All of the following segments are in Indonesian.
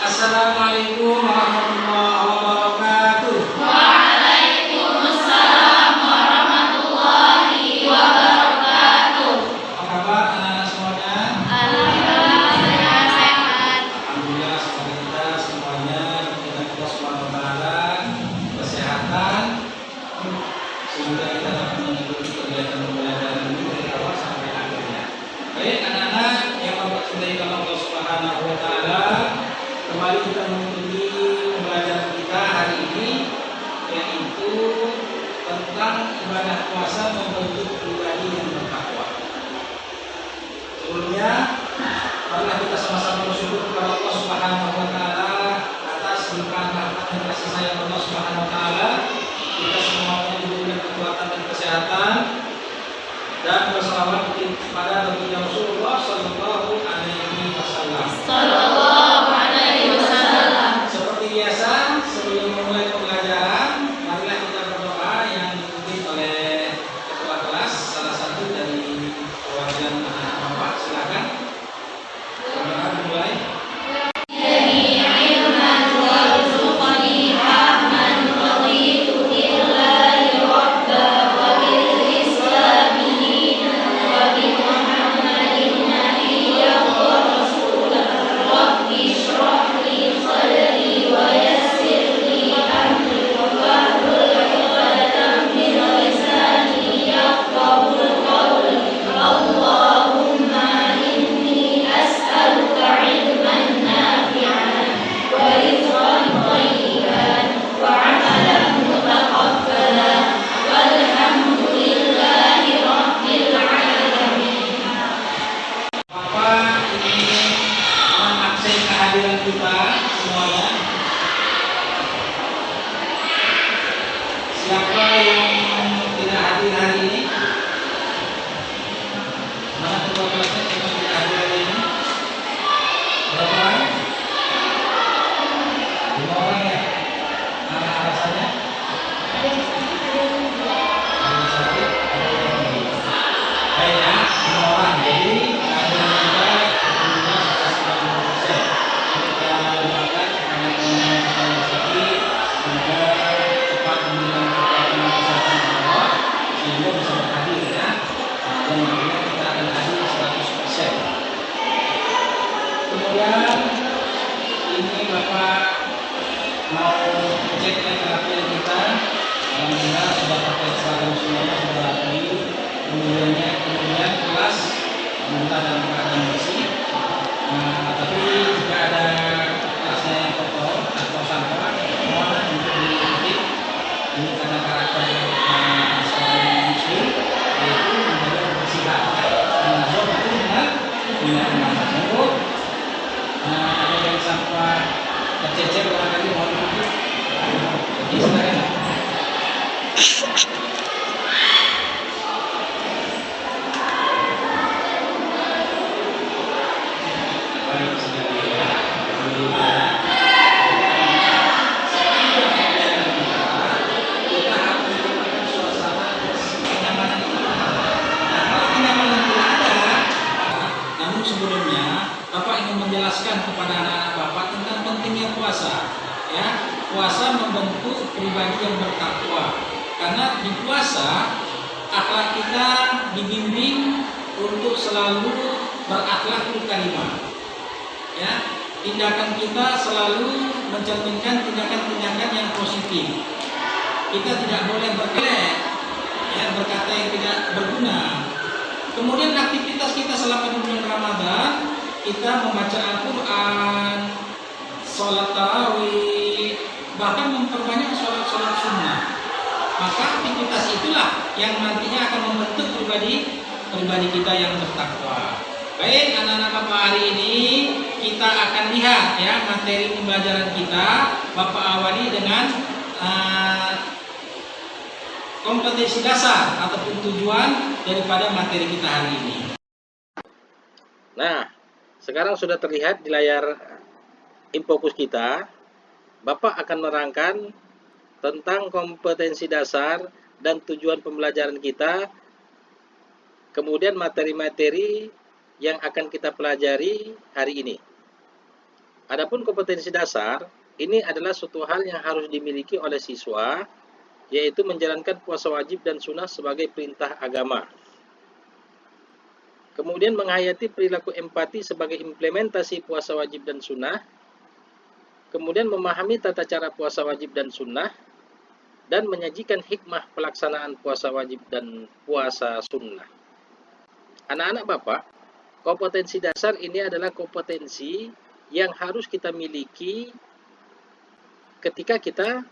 Assalamualaikum warahmatullahi wabarakatuh. Waalaikumsalam warahmatullahi wabarakatuh. Apa kabar anak-anak semuanya? Alhamdulillah sehat. Alhamdulillah, semoga kita semuanya diberikan Allah Subhanahu wa taala kesehatan sehingga kita dapat mengikuti kegiatan pembelajaran ini dari awal sampai akhirnya. Baik anak-anak yang cintai Allah Subhanahu wa taala, kembali kita mengikuti pembelajaran kita hari ini, yaitu tentang ibadah puasa membentuk pribadi yang bertakwa. Sebelumnya, marilah kita sama-sama bersyukur kepada Allah Subhanahu wa taala atas limpahan rahmat dan kasih sayang Allah Subhanahu wa taala. Kita semuanya diberikan kekuatan dan kesehatan, dan bersalawat kepada Nabi Rasulullah sallallahu alaihi wasallam. Sallallahu alaihi wasallam. Seperti biasa, sebelum memulai pembelajaran, marilah kita berdoa yang dipimpin oleh ketua kelas, salah satu dari perwakilan anak Bapak. Silakan. Berdoa dimulai. Kita semuanya, siapa yang tidak hadir hari ini? Mana ketua kelasnya yang tidak hadir hari ini? Berapa orang? 5 orang ya? Alasannya? Ada yang sakit, ada yang sakit. Baik ya, 5 orang. Jadi kehadiran kita kemudian ini Bapak mau cek kerapian kita. Alhamdulillah sudah pakai seragam semuanya, sudah rapi. Kemudian kelas alhamdulillah dalam keadaan bersih. Nah, tapi jika ada kelasnya yang kotor atau sampah, mohon untuk diikuti. Ini karena karakter seorang muslim, yaitu menjaga kebersihan. Karena itu dengan amanah. Ada yang sampah tercecer barangkali mau diikuti. Jadi silakan. Baik sekali ya. Alhamdulillah. Kita harus menciptakan suasana kenyamanan kita. Nah, kalau kenyamanan tidak ada, namun sebelumnya Bapak ingin menjelaskan kepada anak-anak Bapak tentang pentingnya puasa. Ya, puasa membentuk pribadi yang bertakwa. Karena di puasa akhlak kita dibimbing untuk selalu berakhlakul karimah. Ya, tindakan kita selalu mencerminkan tindakan-tindakan yang positif. Kita tidak boleh berkelek, ya, berkata yang tidak berguna. Kemudian aktivitas kita selama bulan Ramadan, kita membaca Al-Quran, sholat tarawih, bahkan memperbanyak sholat sunnah. Maka aktivitas itulah yang nantinya akan membentuk pribadi kita yang bertakwa. Baik anak-anak Bapak, hari ini kita akan lihat ya materi pembelajaran kita. Bapak awali dengan kompetensi dasar ataupun tujuan daripada materi kita hari ini. Nah, sekarang sudah terlihat di layar infokus kita. Bapak akan menerangkan tentang kompetensi dasar dan tujuan pembelajaran kita, kemudian materi-materi yang akan kita pelajari hari ini. Adapun kompetensi dasar, ini adalah suatu hal yang harus dimiliki oleh siswa, yaitu menjalankan puasa wajib dan sunnah sebagai perintah agama. Kemudian menghayati perilaku empati sebagai implementasi puasa wajib dan sunnah. Kemudian memahami tata cara puasa wajib dan sunnah. Dan menyajikan hikmah pelaksanaan puasa wajib dan puasa sunnah. Anak-anak Bapak, kompetensi dasar ini adalah kompetensi yang harus kita miliki ketika kita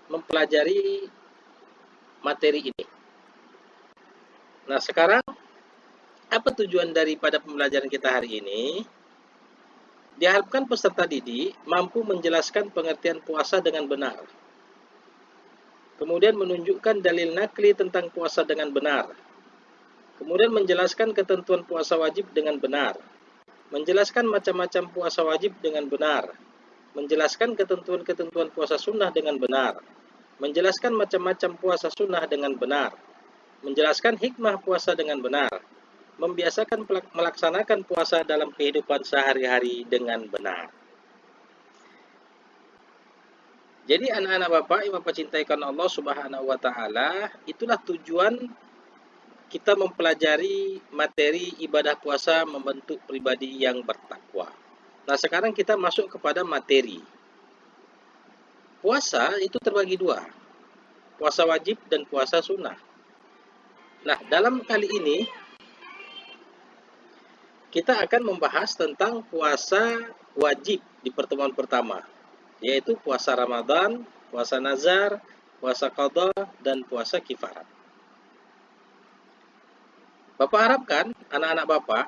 mempelajari materi ini. Nah, sekarang apa tujuan daripada pembelajaran kita hari ini? Diharapkan peserta didik mampu menjelaskan pengertian puasa dengan benar. Kemudian menunjukkan dalil nakli tentang puasa dengan benar. Kemudian menjelaskan ketentuan puasa wajib dengan benar. Menjelaskan macam-macam puasa wajib dengan benar. Menjelaskan ketentuan-ketentuan puasa sunnah dengan benar. Menjelaskan macam-macam puasa sunnah dengan benar. Menjelaskan hikmah puasa dengan benar. Membiasakan melaksanakan puasa dalam kehidupan sehari-hari dengan benar. Jadi anak-anak Bapak yang Bapak cintaikan Allah Subhanahu wa taala, itulah tujuan kita mempelajari materi ibadah puasa membentuk pribadi yang bertakwa. Nah, sekarang kita masuk kepada materi. Puasa itu terbagi dua. Puasa wajib dan puasa sunnah. Nah, dalam kali ini kita akan membahas tentang puasa wajib di pertemuan pertama, yaitu puasa Ramadan, puasa nazar, puasa qadha, dan puasa kifarat. Bapak harapkan anak-anak Bapak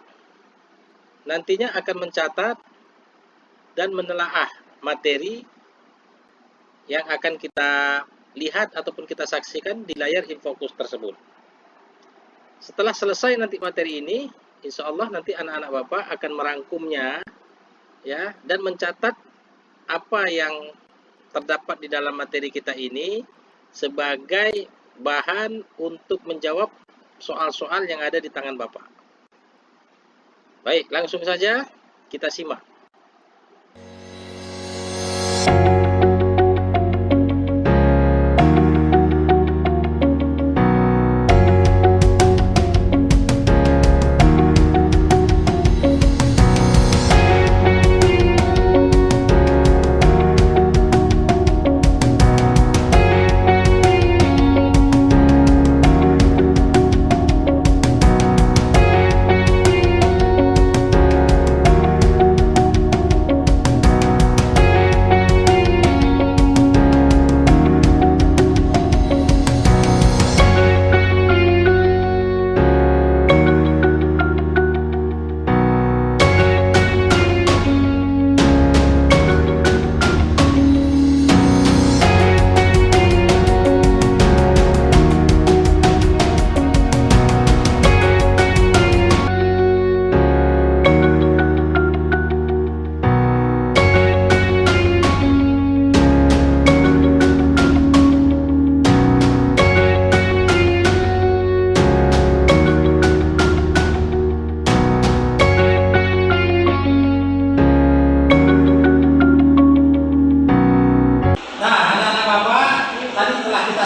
nantinya akan mencatat dan menelaah materi yang akan kita lihat ataupun kita saksikan di layar Infokus tersebut. Setelah selesai nanti materi ini, insya Allah nanti anak-anak Bapak akan merangkumnya, ya, dan mencatat apa yang terdapat di dalam materi kita ini sebagai bahan untuk menjawab soal-soal yang ada di tangan Bapak. Baik, langsung saja kita simak.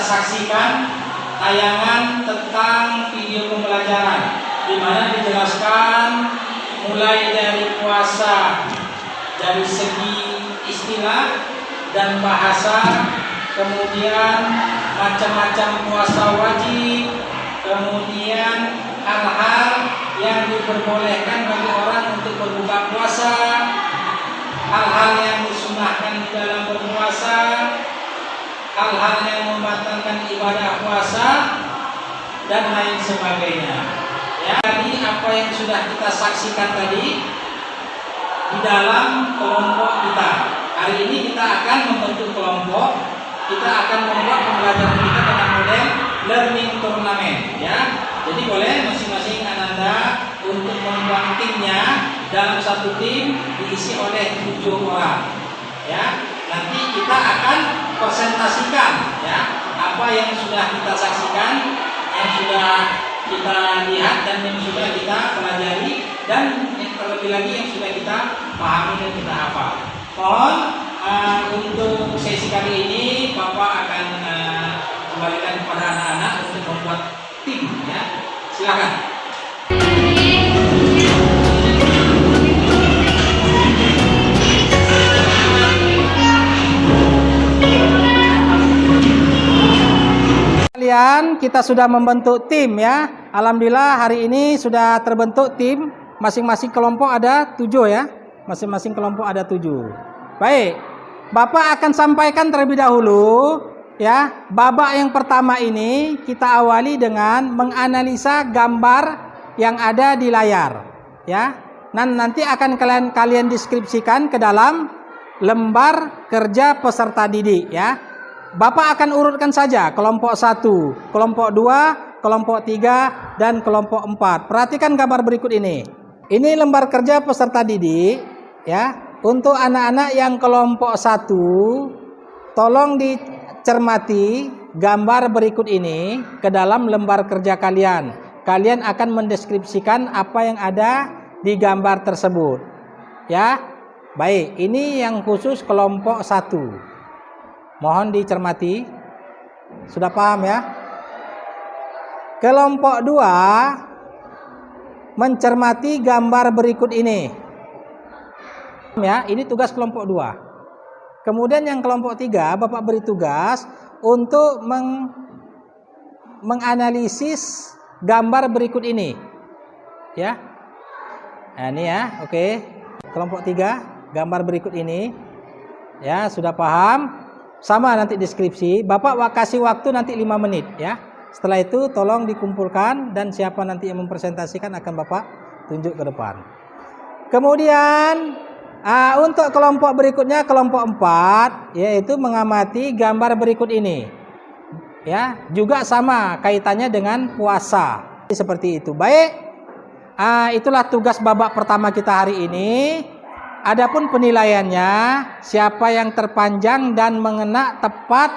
Saksikan tayangan tentang video pembelajaran di mana dijelaskan mulai dari puasa dari segi istilah dan bahasa, kemudian macam-macam puasa wajib, kemudian hal-hal yang diperbolehkan bagi orang untuk berbuka puasa, hal-hal yang disunahkan di dalam berpuasa, hal-hal yang membatalkan ibadah puasa, dan lain sebagainya. Ya, jadi apa yang sudah kita saksikan tadi di dalam kelompok kita. Hari ini kita akan membentuk kelompok. Kita akan membuat pembelajaran kita dengan model learning turnamen. Ya, jadi boleh masing-masing ananda untuk membuat timnya. Dalam satu tim diisi oleh 7 orang. Ya, nanti kita akan presentasikan ya apa yang sudah kita saksikan, yang sudah kita lihat dan yang sudah kita pelajari, dan yang terlebih lagi yang sudah kita pahami dan kita hafal. sesi kali ini Bapak akan kembalikan kepada anak-anak untuk membuat tim ya. Silakan. Kalian kita sudah membentuk tim ya. Alhamdulillah hari ini sudah terbentuk tim. Masing-masing kelompok ada 7 ya. Masing-masing kelompok ada 7. Baik. Bapak akan sampaikan terlebih dahulu ya. Babak yang pertama ini kita awali dengan menganalisa gambar yang ada di layar ya. Nanti akan kalian deskripsikan ke dalam lembar kerja peserta didik ya. Bapak akan urutkan saja kelompok 1, kelompok 2, kelompok 3, dan kelompok 4. Perhatikan gambar berikut ini. Ini lembar kerja peserta didik ya. Untuk anak-anak yang kelompok 1, tolong dicermati gambar berikut ini ke dalam lembar kerja kalian. Kalian akan mendeskripsikan apa yang ada di gambar tersebut. Ya. Baik, ini yang khusus kelompok 1. Mohon dicermati. Sudah paham ya? Kelompok 2 mencermati gambar berikut ini. Ya, ini tugas kelompok 2. Kemudian yang kelompok 3, Bapak beri tugas untuk menganalisis gambar berikut ini. Ya. Nah, ini ya, oke. Kelompok 3, gambar berikut ini. Ya, sudah paham? Sama nanti deskripsi. Bapak kasih waktu nanti 5 menit ya. Setelah itu tolong dikumpulkan dan siapa nanti yang mempresentasikan akan Bapak tunjuk ke depan. Kemudian untuk kelompok berikutnya, kelompok 4, yaitu mengamati gambar berikut ini. Ya, juga sama kaitannya dengan puasa. Seperti itu. Baik. Itulah tugas babak pertama kita hari ini. Adapun penilaiannya, siapa yang terpanjang dan mengena tepat,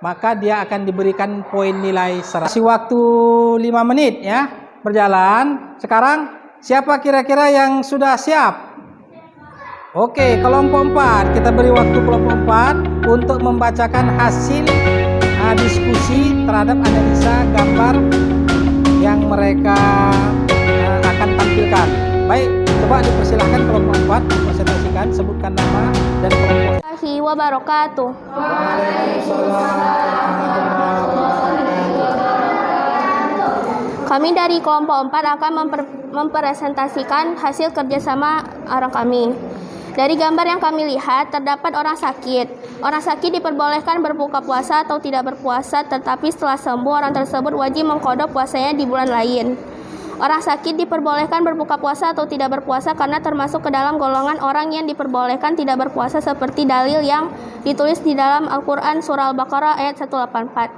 maka dia akan diberikan poin nilai 100. Kasih waktu 5 menit ya, berjalan. Sekarang siapa kira-kira yang sudah siap? Oke, kelompok 4. Kita beri waktu kelompok 4 untuk membacakan hasil diskusi terhadap analisa gambar yang mereka akan tampilkan. Baik, coba dipersilahkan kelompok 4 mempresentasikan, sebutkan nama dan kelompok. Wabarakatuh. Kami dari kelompok 4 akan mempresentasikan hasil kerjasama orang kami. Dari gambar yang kami lihat, terdapat orang sakit. Orang sakit diperbolehkan berbuka puasa atau tidak berpuasa, tetapi setelah sembuh, orang tersebut wajib mengqadha puasanya di bulan lain. Orang sakit diperbolehkan berbuka puasa atau tidak berpuasa karena termasuk ke dalam golongan orang yang diperbolehkan tidak berpuasa seperti dalil yang ditulis di dalam Al-Quran surah Al-Baqarah ayat 184.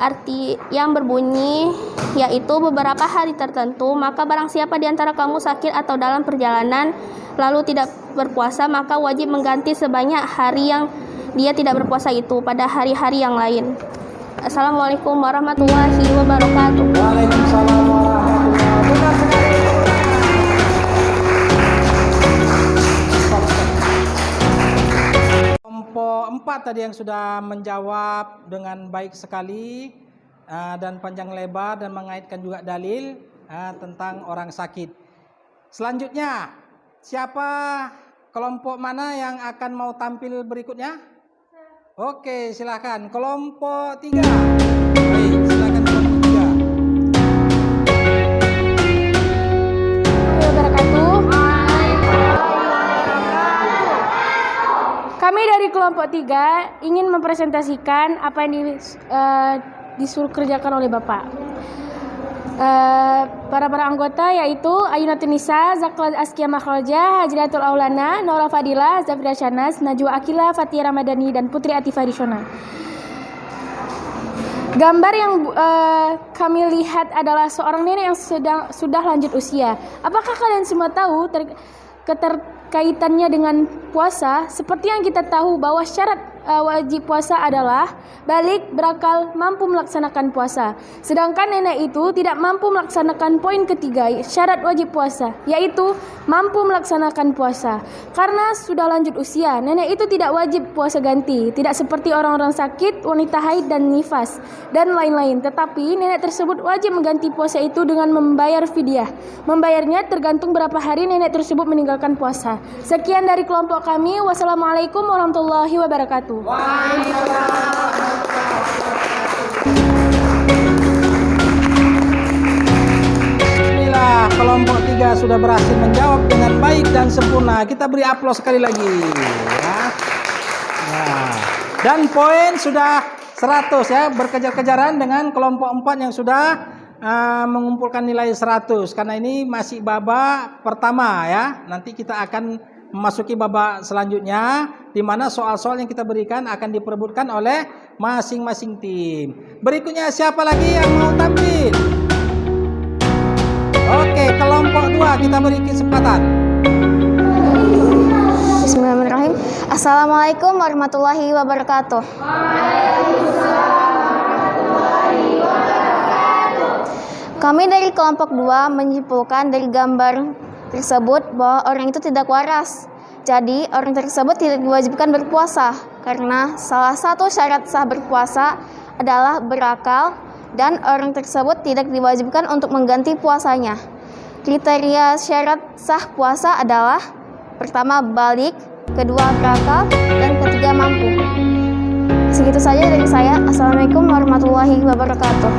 Arti yang berbunyi yaitu beberapa hari tertentu, maka barang siapa di antara kamu sakit atau dalam perjalanan lalu tidak berpuasa, maka wajib mengganti sebanyak hari yang dia tidak berpuasa itu pada hari-hari yang lain. Assalamualaikum warahmatullahi wabarakatuh. Waalaikumsalam warahmatullahi wabarakatuh. Benar sekali. Kelompok 4 tadi yang sudah menjawab dengan baik sekali dan panjang lebar dan mengaitkan juga dalil tentang orang sakit. Selanjutnya, siapa kelompok mana yang akan mau tampil berikutnya? Oke, silakan kelompok 3. Baik, silakan kelompok 3. Wabarakatuh. Kami dari kelompok 3 ingin mempresentasikan apa yang disuruh kerjakan oleh Bapak. Para anggota yaitu Ayunatun Nisa, Zaklat Askia Makhraja, Hajratul Aulana, Nora Fadila, Zafira Shanas, Najwa Akila, Fatia Ramadhani, dan Putri Atifah Rishona. Gambar yang kami lihat adalah seorang nenek yang sudah lanjut usia. Apakah kalian semua tahu kaitannya dengan puasa, seperti yang kita tahu bahwa syarat wajib puasa adalah balik, berakal, mampu melaksanakan puasa. Sedangkan nenek itu tidak mampu melaksanakan poin ketiga syarat wajib puasa, yaitu mampu melaksanakan puasa. Karena sudah lanjut usia, nenek itu tidak wajib puasa ganti, tidak seperti orang-orang sakit, wanita haid dan nifas, dan lain-lain. Tetapi nenek tersebut wajib mengganti puasa itu dengan membayar fidyah. Membayarnya tergantung berapa hari nenek tersebut meninggalkan puasa. Sekian dari kelompok kami. Wassalamualaikum warahmatullahi wabarakatuh. Alhamdulillah, kelompok 3 sudah berhasil menjawab dengan baik dan sempurna. Kita beri aplaus sekali lagi ya. Nah, dan poin sudah 100 ya, berkejar-kejaran dengan kelompok 4 yang sudah mengumpulkan nilai 100. Karena ini masih babak pertama ya. Nanti kita akan memasuki babak selanjutnya, di mana soal-soal yang kita berikan akan diperebutkan oleh masing-masing tim. Berikutnya siapa lagi yang mau tampil? Oke, kelompok 2 kita beri kesempatan. Bismillahirrahmanirrahim. Assalamualaikum warahmatullahi wabarakatuh. Kami dari kelompok 2 menyimpulkan dari gambar tersebut bahwa orang itu tidak waras. Jadi orang tersebut tidak diwajibkan berpuasa karena salah satu syarat sah berpuasa adalah berakal dan orang tersebut tidak diwajibkan untuk mengganti puasanya. Kriteria syarat sah puasa adalah pertama balik, kedua berakal, dan ketiga mampu. Segitu saja dari saya. Assalamualaikum warahmatullahi wabarakatuh.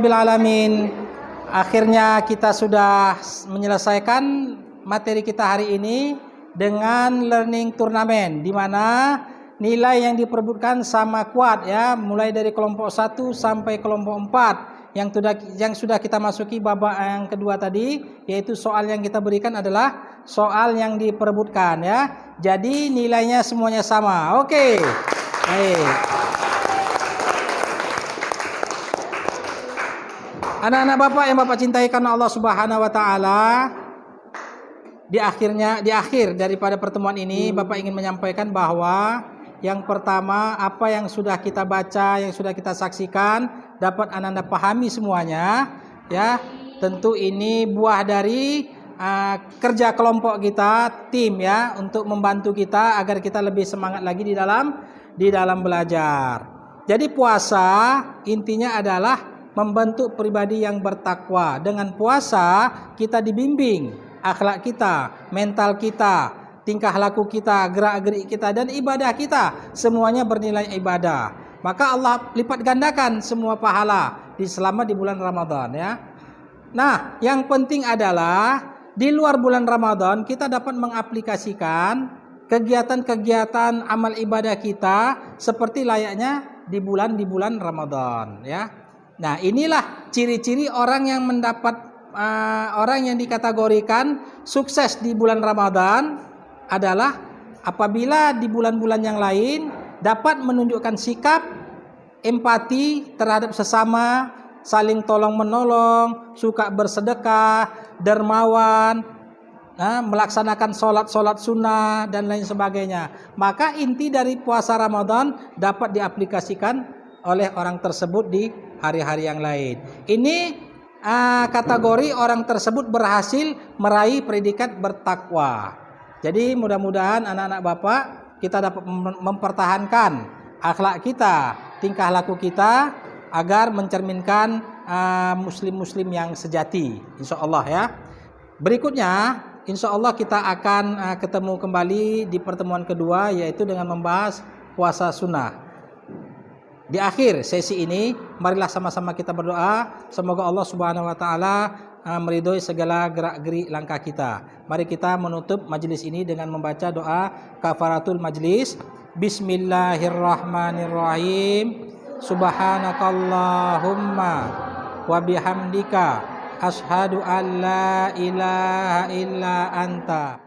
Alamin. Akhirnya kita sudah menyelesaikan materi kita hari ini dengan learning turnamen, di mana nilai yang diperebutkan sama kuat ya, mulai dari kelompok 1 sampai kelompok 4 yang sudah kita masuki babak yang kedua tadi, yaitu soal yang kita berikan adalah soal yang diperebutkan ya. Jadi nilainya semuanya sama. Oke. Baik. Anak-anak Bapak yang Bapak cintai karena Allah Subhanahu wa taala, di akhir daripada pertemuan ini Bapak ingin menyampaikan bahwa yang pertama, apa yang sudah kita baca, yang sudah kita saksikan dapat anak-anak pahami semuanya ya. Tentu ini buah dari kerja kelompok kita, tim ya, untuk membantu kita agar kita lebih semangat lagi di dalam belajar. Jadi puasa intinya adalah membentuk pribadi yang bertakwa. Dengan puasa kita dibimbing akhlak kita, mental kita, tingkah laku kita, gerak-gerik kita, dan ibadah kita semuanya bernilai ibadah. Maka Allah lipat gandakan semua pahala selama di bulan Ramadan ya. Nah, yang penting adalah di luar bulan Ramadan kita dapat mengaplikasikan kegiatan-kegiatan amal ibadah kita seperti layaknya di bulan Ramadan ya. Nah, inilah ciri-ciri orang yang orang yang dikategorikan sukses di bulan Ramadan adalah apabila di bulan-bulan yang lain dapat menunjukkan sikap empati terhadap sesama, saling tolong-menolong, suka bersedekah, dermawan, melaksanakan sholat sunnah dan lain sebagainya. Maka inti dari puasa Ramadan dapat diaplikasikan oleh orang tersebut di hari-hari yang lain. Ini kategori orang tersebut berhasil meraih predikat bertakwa. Jadi mudah-mudahan anak-anak Bapak kita dapat mempertahankan akhlak kita, tingkah laku kita agar mencerminkan muslim-muslim yang sejati, insya Allah ya. Berikutnya insya Allah kita akan ketemu kembali di pertemuan kedua, yaitu dengan membahas puasa sunnah. Di akhir sesi ini, marilah sama-sama kita berdoa. Semoga Allah Subhanahu wa taala meridhoi segala gerak-gerik langkah kita. Mari kita menutup majelis ini dengan membaca doa kafaratul majlis. Bismillahirrahmanirrahim. Subhanakallahumma wa bihamdika asyhadu an la ilaha illa anta